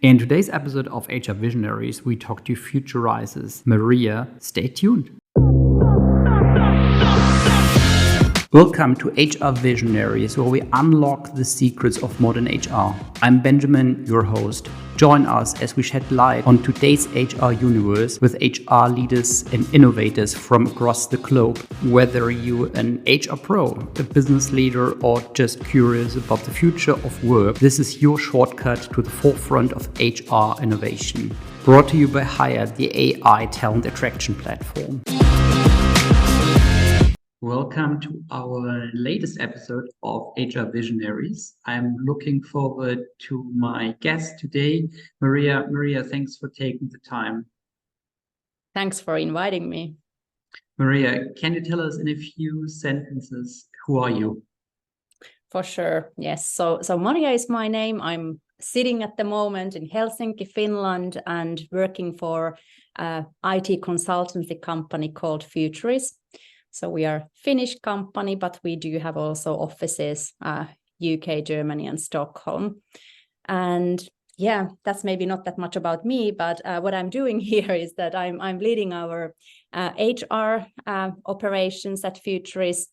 In today's episode of HR Visionaries, we talk to Futurice's Maria. Stay tuned. Welcome to HR Visionaries, where we unlock the secrets of modern HR. I'm Benjamin, your host. Join us as we shed light on today's HR universe with HR leaders and innovators from across the globe. Whether you're an HR pro, a business leader, or just curious about the future of work, this is your shortcut to the forefront of HR innovation. Brought to you by Hire, the AI talent attraction platform. Welcome to our latest episode of HR Visionaries. I'm looking forward to my guest today, Maria. Maria, thanks for taking the time. Thanks for inviting me. Maria, can you tell us in a few sentences, who are you? For sure, yes. So Maria is my name. I'm sitting at the moment in Helsinki, Finland, and working for an IT consultancy company called Futurice. So we are a Finnish company, but we do have also offices, UK, Germany, and Stockholm. And yeah, that's maybe not that much about me, but what I'm doing here is that I'm leading our HR operations at Futurice.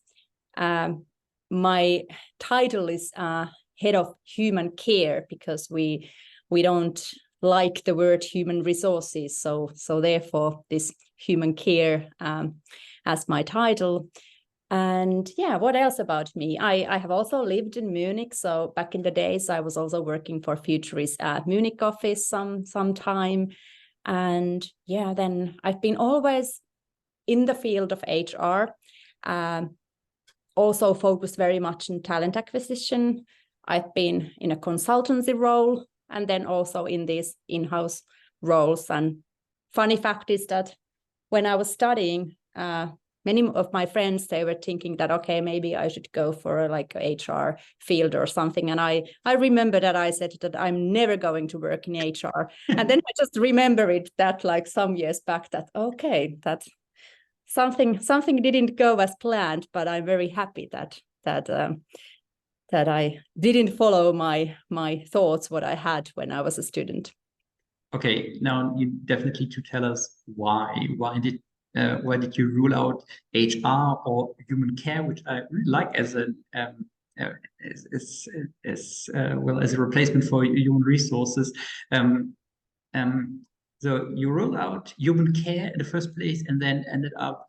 My title is Head of Human Care because we don't like the word human resources. So therefore, this human care as my title. And yeah, what else about me? I have also lived in Munich. So back in the days, I was also working for Futurice at Munich office some time. And yeah, then I've been always in the field of HR, also focused very much on talent acquisition. I've been in a consultancy role and then also in these in-house roles. And funny fact is that when I was studying, many of my friends, they were thinking that, okay, maybe I should go for like a HR field or something. And I remember that I said that I'm never going to work in HR. And then I just remember it that like some years back that, okay, that something didn't go as planned, but I'm very happy that I didn't follow my thoughts, what I had when I was a student. Okay, now you definitely to tell us why did you rule out HR or human care, which I really like as a as a replacement for human resources. So you ruled out human care in the first place, and then ended up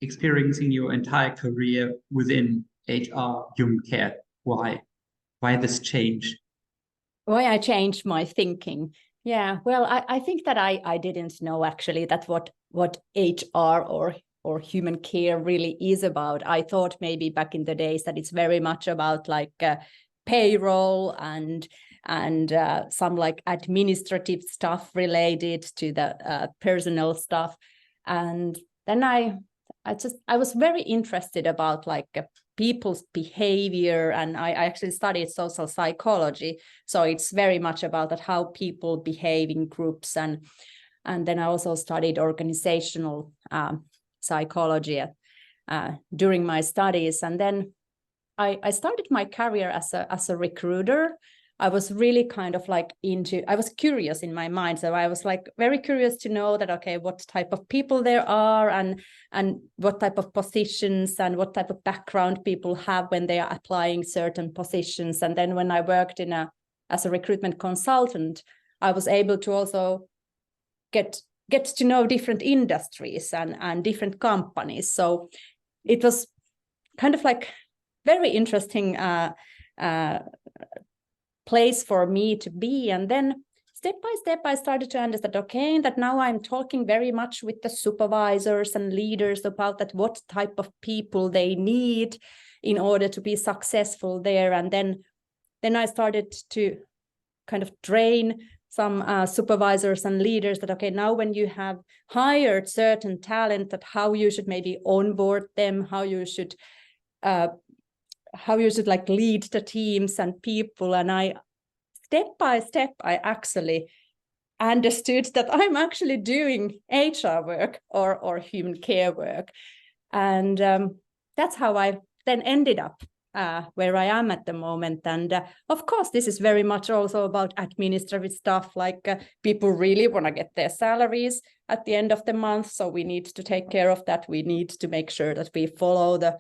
experiencing your entire career within HR human care. Why this change? Why I changed my thinking? Yeah, well, I think that I didn't know actually that what HR or human care really is about. I thought maybe back in the days that it's very much about like payroll and some like administrative stuff related to the personal stuff. And then I was very interested about like people's behavior, and I actually studied social psychology, so it's very much about that how people behave in groups, and then I also studied organizational psychology during my studies, and then I started my career as a recruiter. I was really kind of like I was curious in my mind. So I was like very curious to know that, okay, what type of people there are and what type of positions and what type of background people have when they are applying certain positions. And then when I worked as a recruitment consultant, I was able to also get to know different industries and different companies. So it was kind of like very interesting place for me to be. And then step by step, I started to understand, okay, that now I'm talking very much with the supervisors and leaders about that what type of people they need in order to be successful there. And then I started to kind of train some supervisors and leaders that, okay, now when you have hired certain talent, that how you should maybe onboard them, how you should like lead the teams and people. And I step by step, I actually understood that I'm actually doing HR work or human care work. And that's how I then ended up where I am at the moment. And of course, this is very much also about administrative stuff, like people really want to get their salaries at the end of the month. So we need to take care of that. We need to make sure that we follow the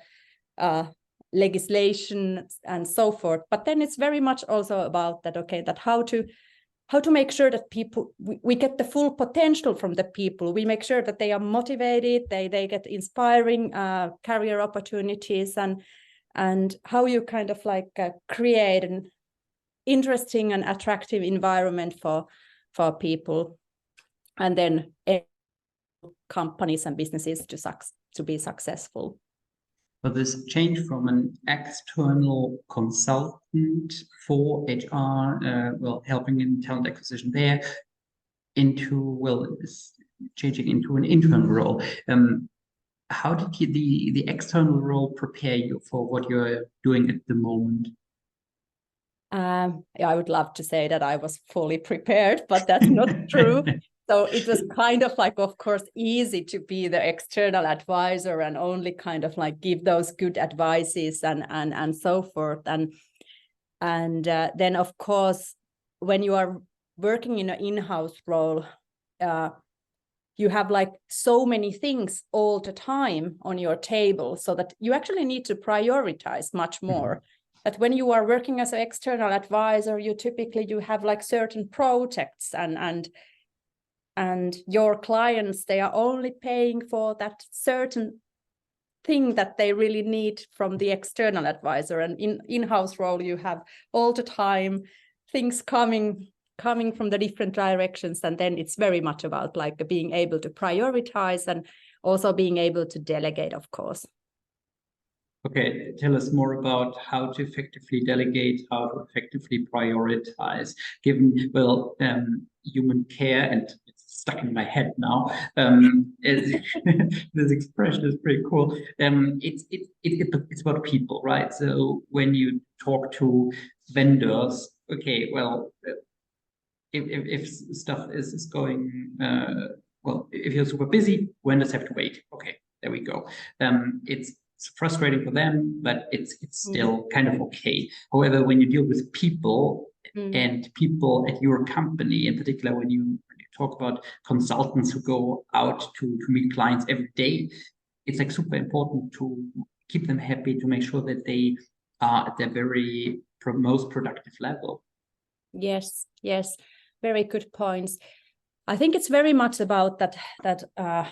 legislation and so forth. But then it's very much also about that, okay, that how to make sure that people, we get the full potential from the people. We make sure that they are motivated, they get inspiring career opportunities, and how you kind of like create an interesting and attractive environment for people, and then companies and businesses to be successful. But this change from an external consultant for HR, helping in talent acquisition there, into, changing into an internal role. How did the external role prepare you for what you're doing at the moment? I would love to say that I was fully prepared, but that's not true. So it was kind of like, of course, easy to be the external advisor and only kind of like give those good advices and so forth. And then, of course, when you are working in an in-house role, you have like so many things all the time on your table, so that you actually need to prioritize much more. Mm-hmm. But when you are working as an external advisor, you have like certain projects and your clients, they are only paying for that certain thing that they really need from the external advisor. And in-house role, you have all the time things coming from the different directions. And then it's very much about like being able to prioritize and also being able to delegate, of course. Okay, tell us more about how to effectively delegate, how to effectively prioritize, given, human care, and it's stuck in my head now. This expression is pretty cool. It's about people, right? So when you talk to vendors, okay, well, if stuff is going, if you're super busy, vendors have to wait. Okay, there we go. It's frustrating for them, but it's still kind of okay. However, when you deal with people and people at your company, in particular, when you talk about consultants who go out to meet clients every day, it's like super important to keep them happy, to make sure that they are at their very most productive level. Yes, very good points. I think it's very much about that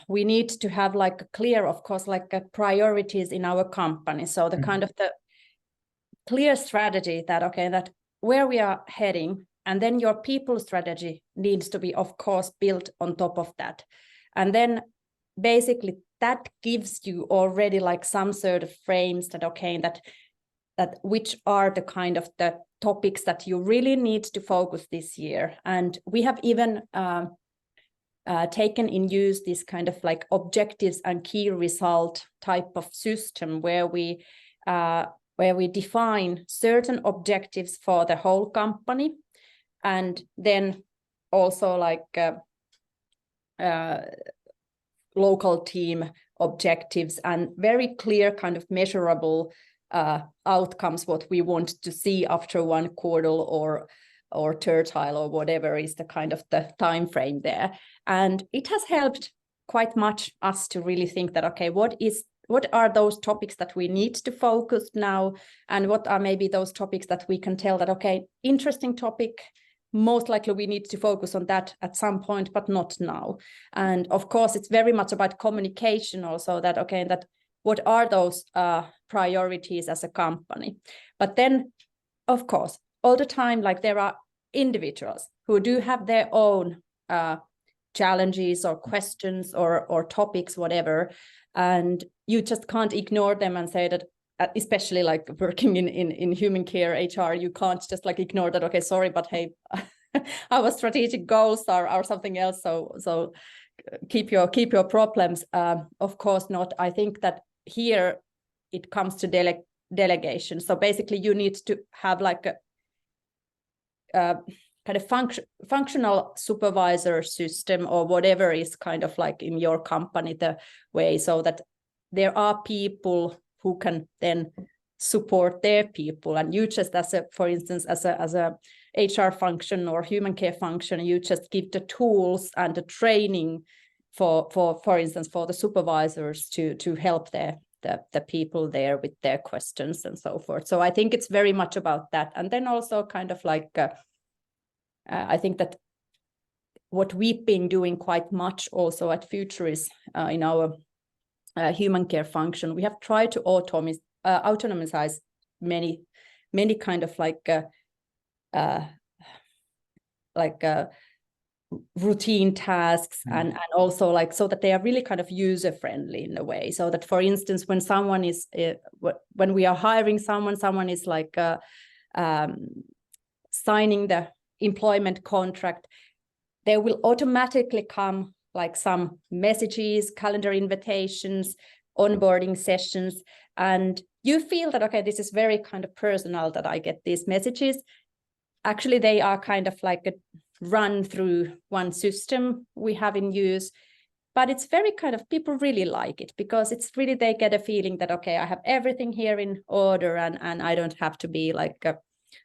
we need to have like a clear, of course, like priorities in our company. So the kind of the clear strategy that, okay, that where we are heading, and then your people strategy needs to be, of course, built on top of that. And then basically that gives you already like some sort of frames that, okay, that which are the kind of the topics that you really need to focus this year. And we have even taken in use this kind of like objectives and key result type of system where we define certain objectives for the whole company, and then also like local team objectives and very clear kind of measurable outcomes, what we want to see after one quarter or tertile or whatever is the kind of the time frame there. And it has helped quite much us to really think that, okay, what are those topics that we need to focus now, and what are maybe those topics that we can tell that, okay, interesting topic, most likely we need to focus on that at some point, but not now. And of course, it's very much about communication also, that, okay, that what are those priorities as a company. But then, of course, all the time, like there are individuals who do have their own challenges or questions or topics, whatever, and you just can't ignore them and say that, especially like working in human care HR, you can't just like ignore that, okay, sorry, but hey, our strategic goals are something else, so keep your problems. Of course not. I think that here it comes to delegation. So basically you need to have like a kind of functional supervisor system or whatever is kind of like in your company the way, so that there are people who can then support their people, and you just, for instance, as a HR function or human care function, you just give the tools and the training for instance, for the supervisors to help the people there with their questions and so forth. So I think it's very much about that. And then also kind of like, I think that what we've been doing quite much also at Futurice in our human care function, we have tried to autonomize many kind of like routine tasks, and also like so that they are really kind of user friendly in a way, so that, for instance, when someone is when we are hiring someone is like signing the employment contract, there will automatically come like some messages, calendar invitations, onboarding sessions, and you feel that, okay, this is very kind of personal that I get these messages. Actually, they are kind of like a run through one system we have in use, but it's very kind of, people really like it because it's really, they get a feeling that, okay, I have everything here in order, and I don't have to be like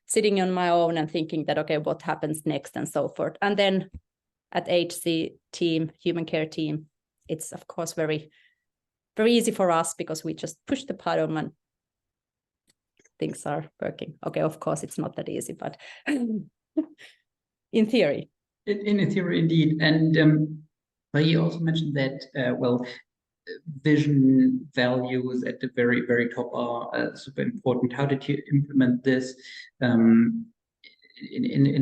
sitting on my own and thinking that, okay, what happens next and so forth. And then at HC team, human care team, it's of course very, very easy for us because we just push the button and things are working. Okay, of course, it's not that easy, but in theory. In theory, indeed. And you also mentioned that, vision, values at the very, very top are super important. How did you implement this in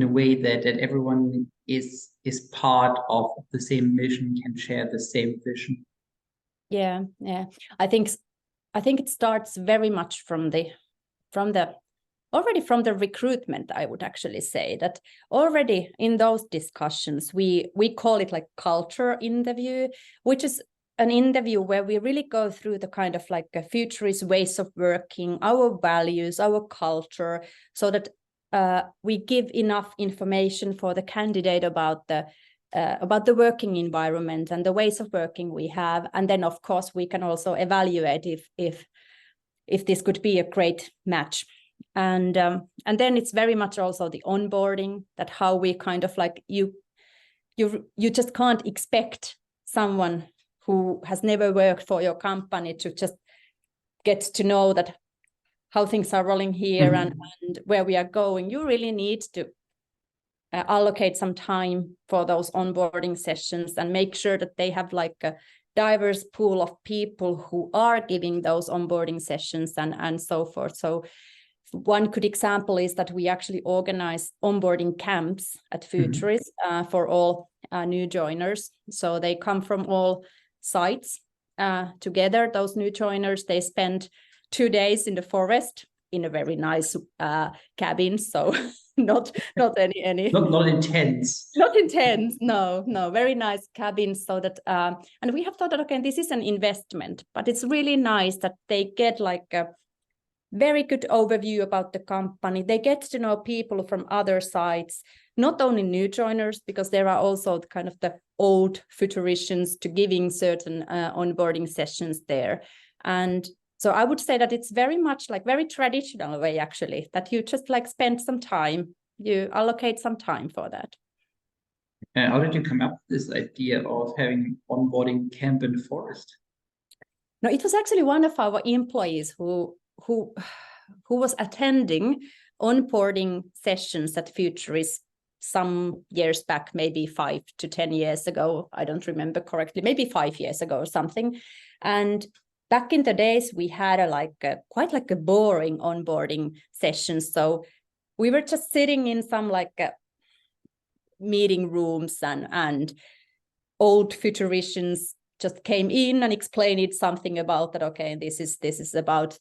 a way that everyone is part of the same mission, can share the same vision? Yeah. I think it starts very much from the recruitment. I would actually say that already in those discussions, we call it like culture interview, which is an interview where we really go through the kind of like a futurist ways of working, our values, our culture, so that we give enough information for the candidate about the working environment and the ways of working we have. And then, of course, we can also evaluate if this could be a great match. And then it's very much also the onboarding, that how we kind of like, you just can't expect someone who has never worked for your company to just get to know that how things are rolling here and where we are going. You really need to allocate some time for those onboarding sessions and make sure that they have like a diverse pool of people who are giving those onboarding sessions and so forth. So one good example is that we actually organize onboarding camps at Futurice for all new joiners. So they come from all sites together. Those new joiners, they spend 2 days in the forest in a very nice cabin. So not any not intense. Not intense. No, very nice cabins. So that and we have thought that, okay, this is an investment, but it's really nice that they get like a very good overview about the company. They get to know people from other sites, not only new joiners, because there are also kind of the old futuricians to giving certain onboarding sessions there. And so I would say that it's very much like very traditional way, actually, that you just like spend some time, you allocate some time for that. How did you come up with this idea of having onboarding camp in the forest? No, it was actually one of our employees who was attending onboarding sessions at Futurice some years back, maybe 5 to 10 years ago. I don't remember correctly, maybe 5 years ago or something. And back in the days, we had quite like a boring onboarding session. So we were just sitting in some meeting rooms, and old futuricians just came in and explained something about that. Okay, this is about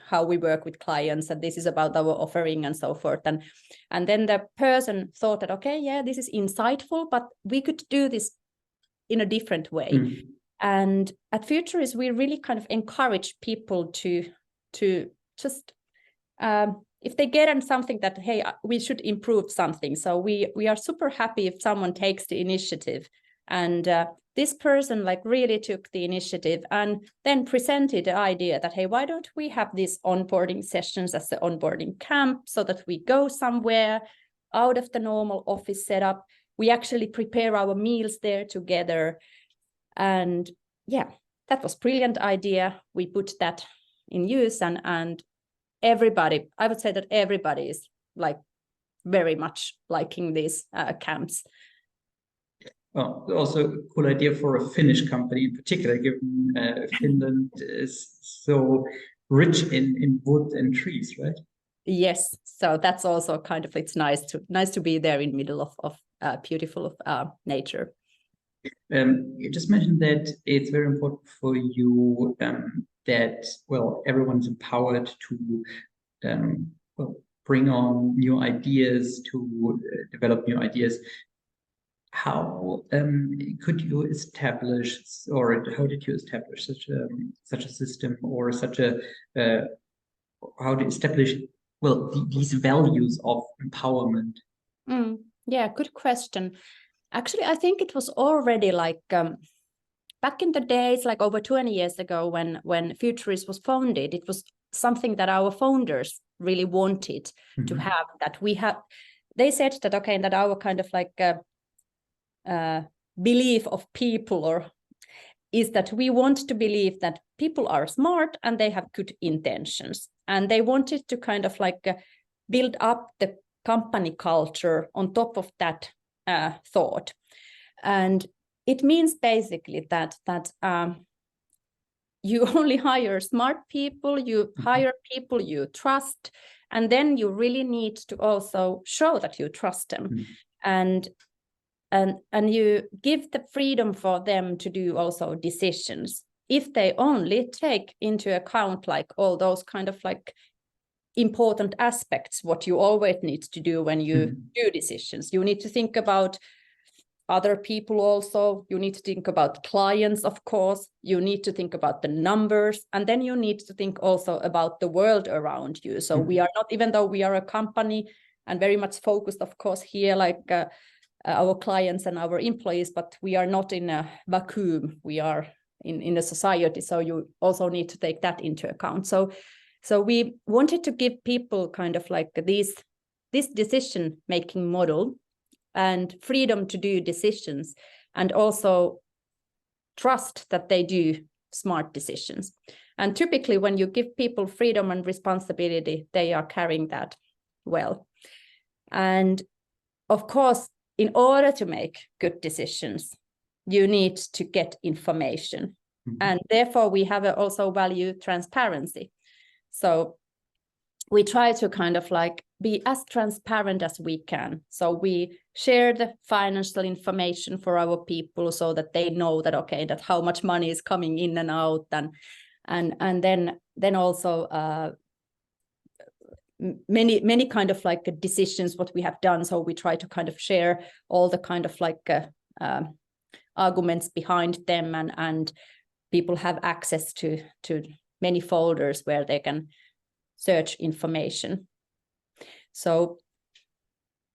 how we work with clients, and this is about our offering and so forth. And then the person thought that, okay, yeah, this is insightful, but we could do this in a different way. And at Futurice, we really kind of encourage people to just if they get on something that, hey, we should improve something. So we are super happy if someone takes the initiative And this person like really took the initiative and then presented the idea that, hey, why don't we have these onboarding sessions as the onboarding camp, so that we go somewhere out of the normal office setup. We actually prepare our meals there together. And yeah, that was a brilliant idea. We put that in use, and everybody, I would say that everybody is like very much liking these camps. Well, also a cool idea for a Finnish company in particular, given Finland is so rich in wood and trees, right? Yes, so that's also kind of, it's nice to be there in the middle of beautiful nature. You just mentioned that it's very important for you that, well, everyone's empowered to well, bring on new ideas, to develop new ideas. How could you establish, or how did you establish such a system, or such a how to establish, well, these values of empowerment? Yeah, good question. Actually, I think it was already like back in the days, like over 20 years ago, when Futurice was founded. It was something that our founders really wanted to have. That we have, they said that, okay, that our kind of like belief of people, or is that we want to believe that people are smart and they have good intentions, and they wanted to kind of like build up the company culture on top of that thought. And it means basically that you only hire smart people, you hire people you trust, and then you really need to also show that you trust them. And you give the freedom for them to do also decisions, if they only take into account like all those kind of like important aspects, what you always need to do when you do decisions. You need to think about other people also, you need to think about clients, of course, you need to think about the numbers, and then you need to think also about the world around you. So we are not, even though we are a company and very much focused, of course, here, like our clients and our employees, but we are not in a vacuum, we are in a society, so you also need to take that into account. So we wanted to give people kind of like this decision-making model and freedom to do decisions, and also trust that they do smart decisions. And typically when you give people freedom and responsibility, they are carrying that well. And of course, in order to make good decisions, you need to get information. And therefore we have also value transparency. So we try to kind of like be as transparent as we can. So we share the financial information for our people, so that they know that, okay, that how much money is coming in and out, and then also many kind of like decisions what we have done. So we try to kind of share all the kind of like arguments behind them, and people have access to many folders where they can search information. So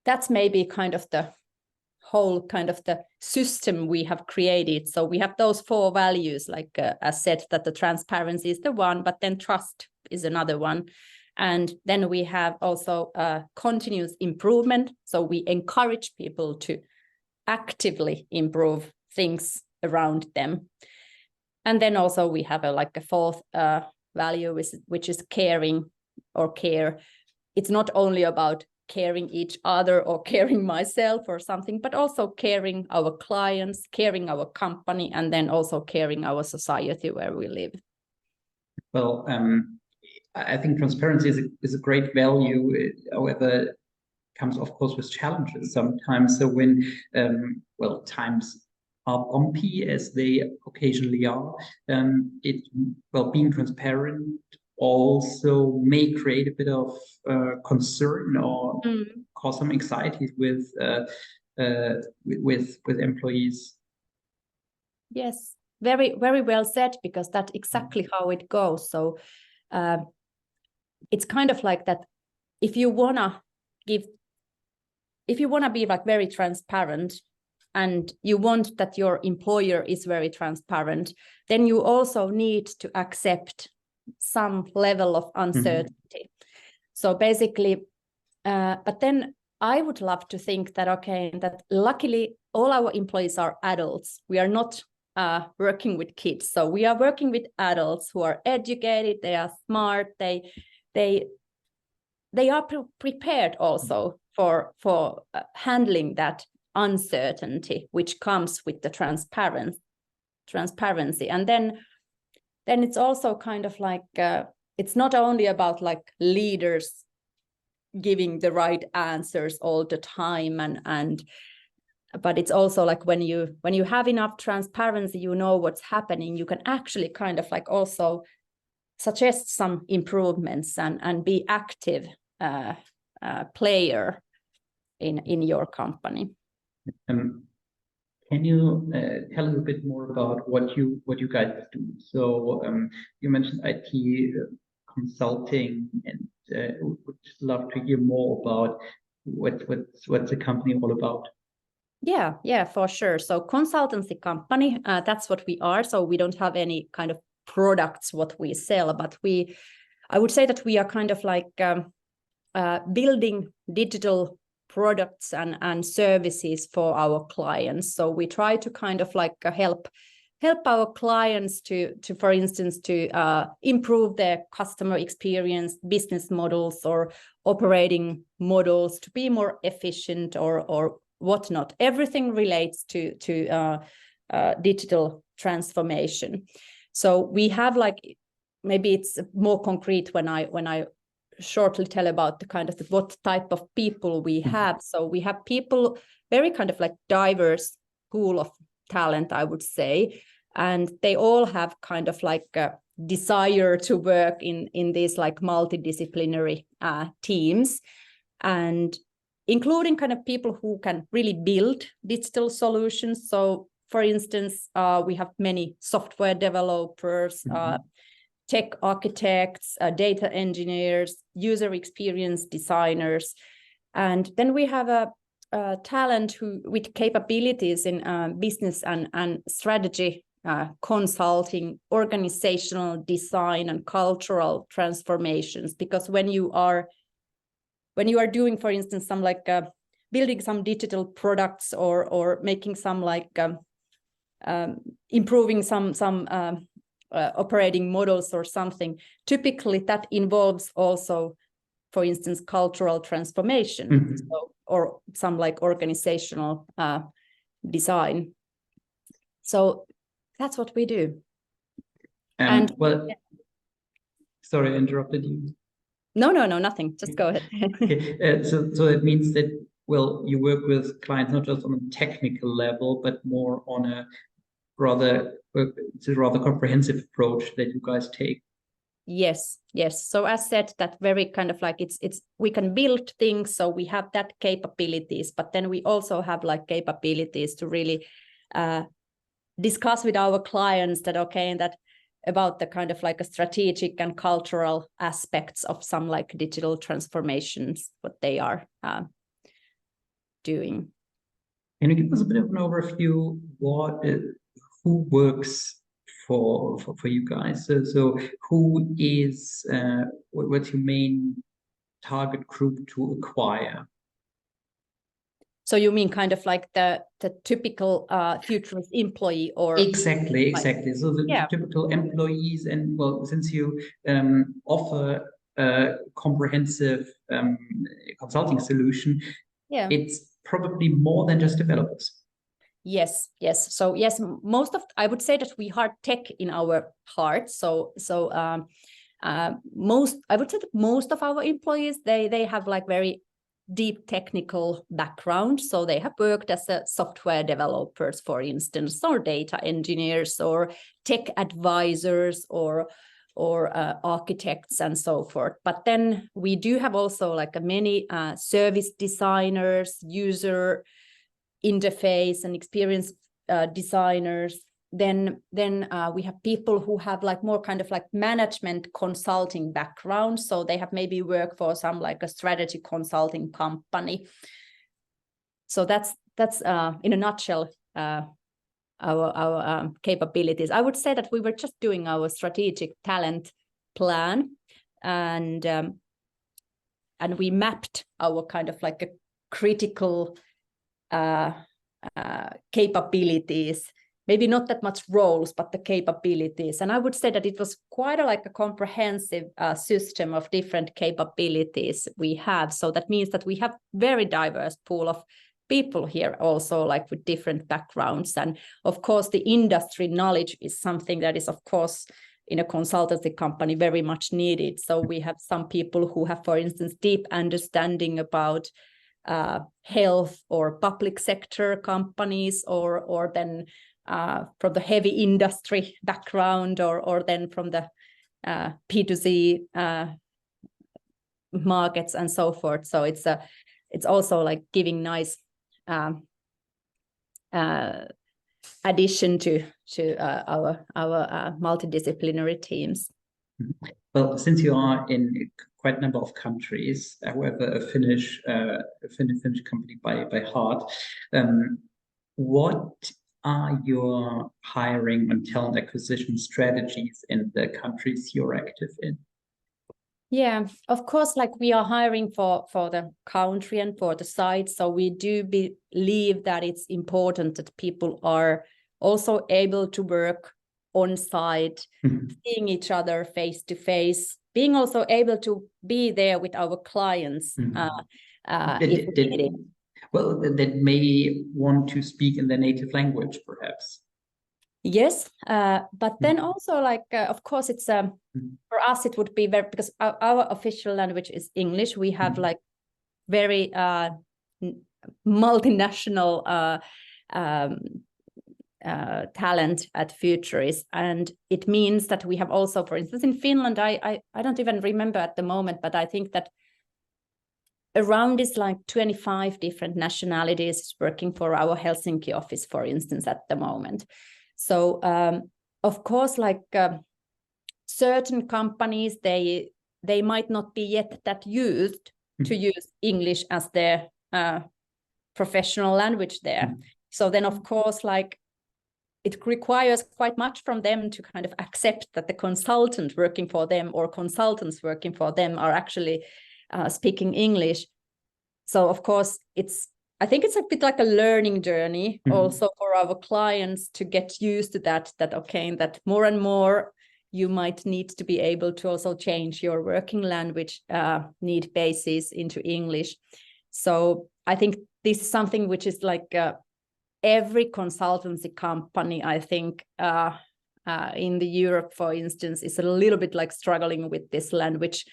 that's maybe kind of the whole kind of the system we have created. So we have those 4 values, like as said, that the transparency is the one, but then trust is another one. And then we have also continuous improvement. So we encourage people to actively improve things around them. And then also we have like a 4th value, which is caring, or care. It's not only about caring each other or caring myself or something, but also caring our clients, caring our company, and then also caring our society where we live. Well, I think transparency is a great value. However, it comes, of course, with challenges sometimes. So when, well, times are bumpy, as they occasionally are, being transparent also may create a bit of concern, or cause some anxieties with employees. Yes, very, very well said, because that's exactly how it goes. So it's kind of like that. If you wanna be like very transparent and you want that your employer is very transparent, then you also need to accept some level of uncertainty. So basically, but then I would love to think that, okay, that luckily all our employees are adults. We are not working with kids. So we are working with adults who are educated, they are smart, they are prepared also for handling that uncertainty which comes with the transparency. And then it's also kind of like it's not only about like leaders giving the right answers all the time, but it's also like when you have enough transparency, you know what's happening, you can actually kind of like also suggest some improvements and be active player in your company. Can you tell us a bit more about what you guys do? So you mentioned IT consulting, and would love to hear more about what's the company all about. Yeah, for sure. So consultancy company, that's what we are. So we don't have any kind of products what we sell, but I would say that we are kind of like building digital products and services for our clients. So we try to kind of like help our clients to for instance, to improve their customer experience, business models or operating models, to be more efficient or whatnot. Everything relates to digital transformation. So we have like, maybe it's more concrete when I shortly tell about the kind of what type of people we have. So we have people, very kind of like diverse pool of talent, I would say, and they all have kind of like a desire to work in these like multidisciplinary teams, and including kind of people who can really build digital solutions. So for instance, we have many software developers, tech architects, data engineers, user experience designers. And then we have a talent who with capabilities in business and strategy, consulting, organizational design, and cultural transformations. Because when you are doing, for instance, some like building some digital products or making some like improving some operating models or something, typically that involves also, for instance, cultural transformation, or some like organizational design. So that's what we do. And well, sorry, I interrupted you. No, nothing. Just go ahead. Okay. So it means that, well, you work with clients not just on a technical level, but more on it's a rather comprehensive approach that you guys take. Yes. So as said, that very kind of like it's we can build things, so we have that capabilities, but then we also have like capabilities to really discuss with our clients that, okay, and that about the kind of like a strategic and cultural aspects of some like digital transformations, what they are doing. Can you give us a bit of an overview who works for you guys? So who is what's your main target group to acquire? So you mean kind of like the typical Futurice employee, or exactly. So the typical employees, and well, since you offer a comprehensive consulting solution, it's probably more than just developers. Yes. So yes, I would say that we have tech in our heart. So I would say that most of our employees, they have like very deep technical background. So they have worked as software developers, for instance, or data engineers, or tech advisors, or architects, and so forth. But then we do have also like many service designers, user interface and experience designers. Then we have people who have like more kind of like management consulting background. So they have maybe worked for some like a strategy consulting company. So that's that's in a nutshell our capabilities. I would say that we were just doing our strategic talent plan, and we mapped our kind of like a critical capabilities, maybe not that much roles, but the capabilities. And I would say that it was quite a comprehensive system of different capabilities we have. So that means that we have very diverse pool of people here also, like with different backgrounds. And of course, the industry knowledge is something that is, of course, in a consultancy company very much needed. So we have some people who have, for instance, deep understanding about health or public sector companies, or then from the heavy industry background, or then from the P2C markets and so forth. So it's also like giving nice addition to our multidisciplinary teams. Well, since you are in quite a number of countries, however, a Finnish company by heart, what are your hiring and talent acquisition strategies in the countries you're active in? Yeah, of course, like we are hiring for the country and for the site. So we do believe that it's important that people are also able to work on site, seeing each other face to face, being also able to be there with our clients. Well, that may want to speak in their native language, perhaps. Yes, but then also, like, of course, it's for us, it would be very, because our official language is English. We have like very multinational talent at Futurice, and it means that we have also, for instance, in Finland, I don't even remember at the moment, but I think that around is like 25 different nationalities working for our Helsinki office, for instance, at the moment. So of course, like certain companies, they might not be yet that used to use English as their professional language there. So then, of course, like it requires quite much from them to kind of accept that the consultant working for them or consultants working for them are actually speaking English. So of course, I think it's a bit like a learning journey also for our clients to get used to that okay, that more and more you might need to be able to also change your working language need basis into English. So I think this is something which is like every consultancy company, I think, in the Europe, for instance, is a little bit like struggling with this language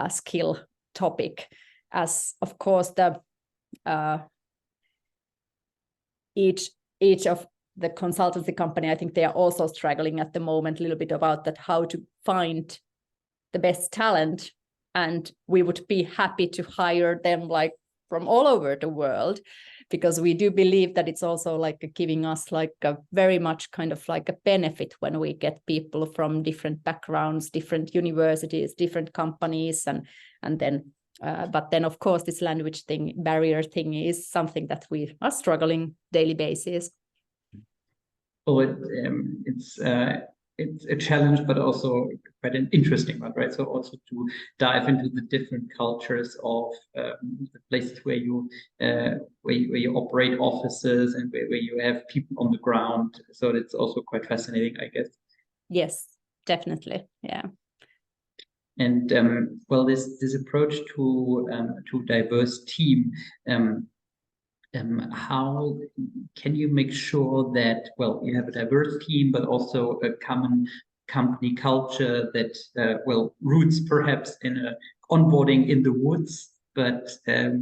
skill topic, as of course the each of the consultancy company, I think they are also struggling at the moment a little bit about that, how to find the best talent. And we would be happy to hire them like from all over the world, because we do believe that it's also like giving us like a very much kind of like a benefit when we get people from different backgrounds, different universities, different companies, and then but then of course this language barrier thing is something that we are struggling daily basis. Well, it's a challenge, but also quite an interesting one, right? So also to dive into the different cultures of the places where you operate offices and where you have people on the ground. So it's also quite fascinating, I guess. Yes, definitely, yeah. And well, this approach to diverse team, how can you make sure that, well, you have a diverse team, but also a common company culture that roots perhaps in a onboarding in the woods, but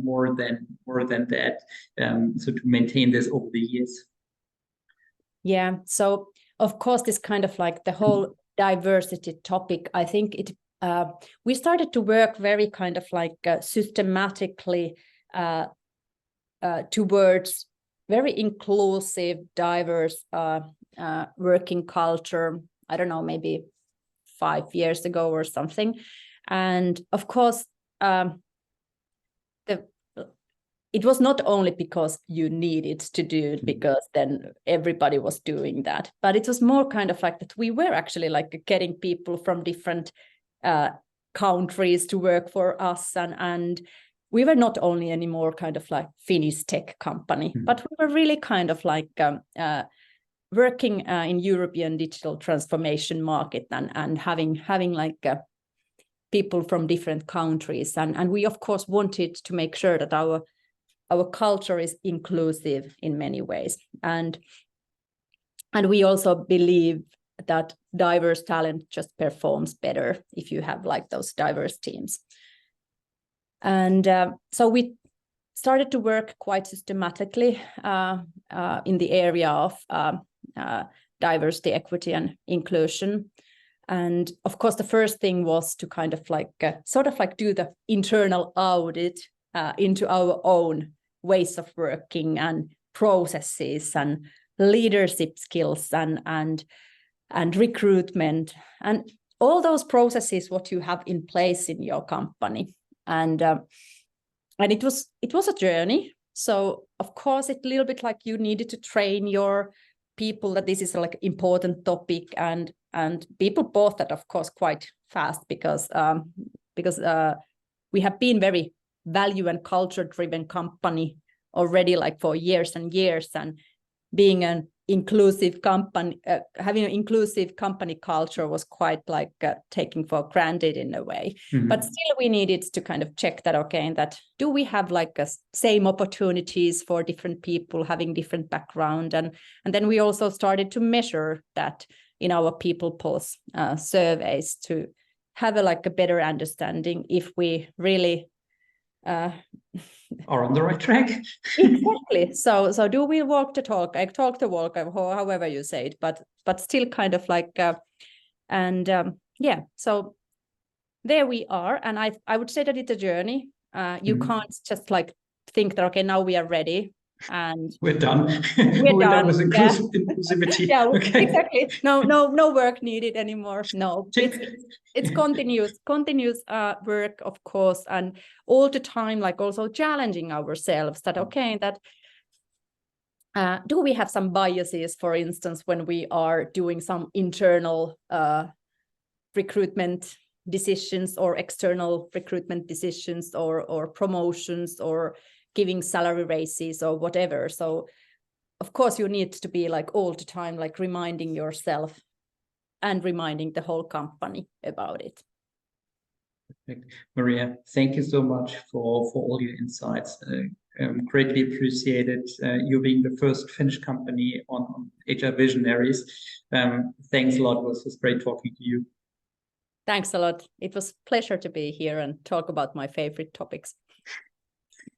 more than that, so to maintain this over the years? Yeah, so of course this kind of like the whole diversity topic, I think we started to work very kind of like systematically towards very inclusive, diverse working culture, I don't know, maybe 5 years ago or something. And of course, the it was not only because you needed to do it, because then everybody was doing that, but it was more kind of like that we were actually like getting people from different countries to work for us, and we were not only anymore kind of like Finnish tech company, but we were really kind of like working in European digital transformation market and having like people from different countries, and we of course wanted to make sure that our culture is inclusive in many ways, and we also believe that diverse talent just performs better if you have like those diverse teams. And so we started to work quite systematically in the area of diversity, equity, and inclusion. And of course, the first thing was to kind of like sort of like do the internal audit into our own ways of working and processes and leadership skills and recruitment and all those processes what you have in place in your company. And it was a journey. So of course, it's a little bit like you needed to train your people that this is like important topic, and people bought that of course quite fast because we have been very value and culture driven company already like for years and years, and being an inclusive company, having an inclusive company culture was quite like taken for granted in a way. But still we needed to kind of check that, okay, and that do we have like a same opportunities for different people having different background, and then we also started to measure that in our people pulse surveys to have a better understanding if we really are on the right track. Exactly. So do we walk the talk? I talk the walk, however you say it, but still kind of like so there we are. And I would say that it's a journey. You can't just like think that, okay, now we are ready and we're done. We're done with inclusivity. Yeah, okay. Exactly. No work needed anymore. No, it's continuous work, of course, and all the time, like also challenging ourselves that, okay, that do we have some biases, for instance, when we are doing some internal recruitment decisions or external recruitment decisions or promotions or giving salary raises or whatever. So of course you need to be like all the time like reminding yourself and reminding the whole company about it. Perfect. Maria, thank you so much for all your insights. Greatly appreciated you being the first Finnish company on HR Visionaries. Thanks a lot. It was great talking to you. Thanks a lot. It was a pleasure to be here and talk about my favorite topics.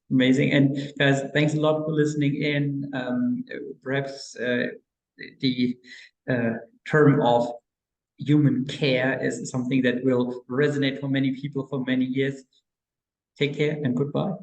Amazing. And guys, thanks a lot for listening in. Perhaps the term of human care is something that will resonate for many people for many years. Take care and goodbye.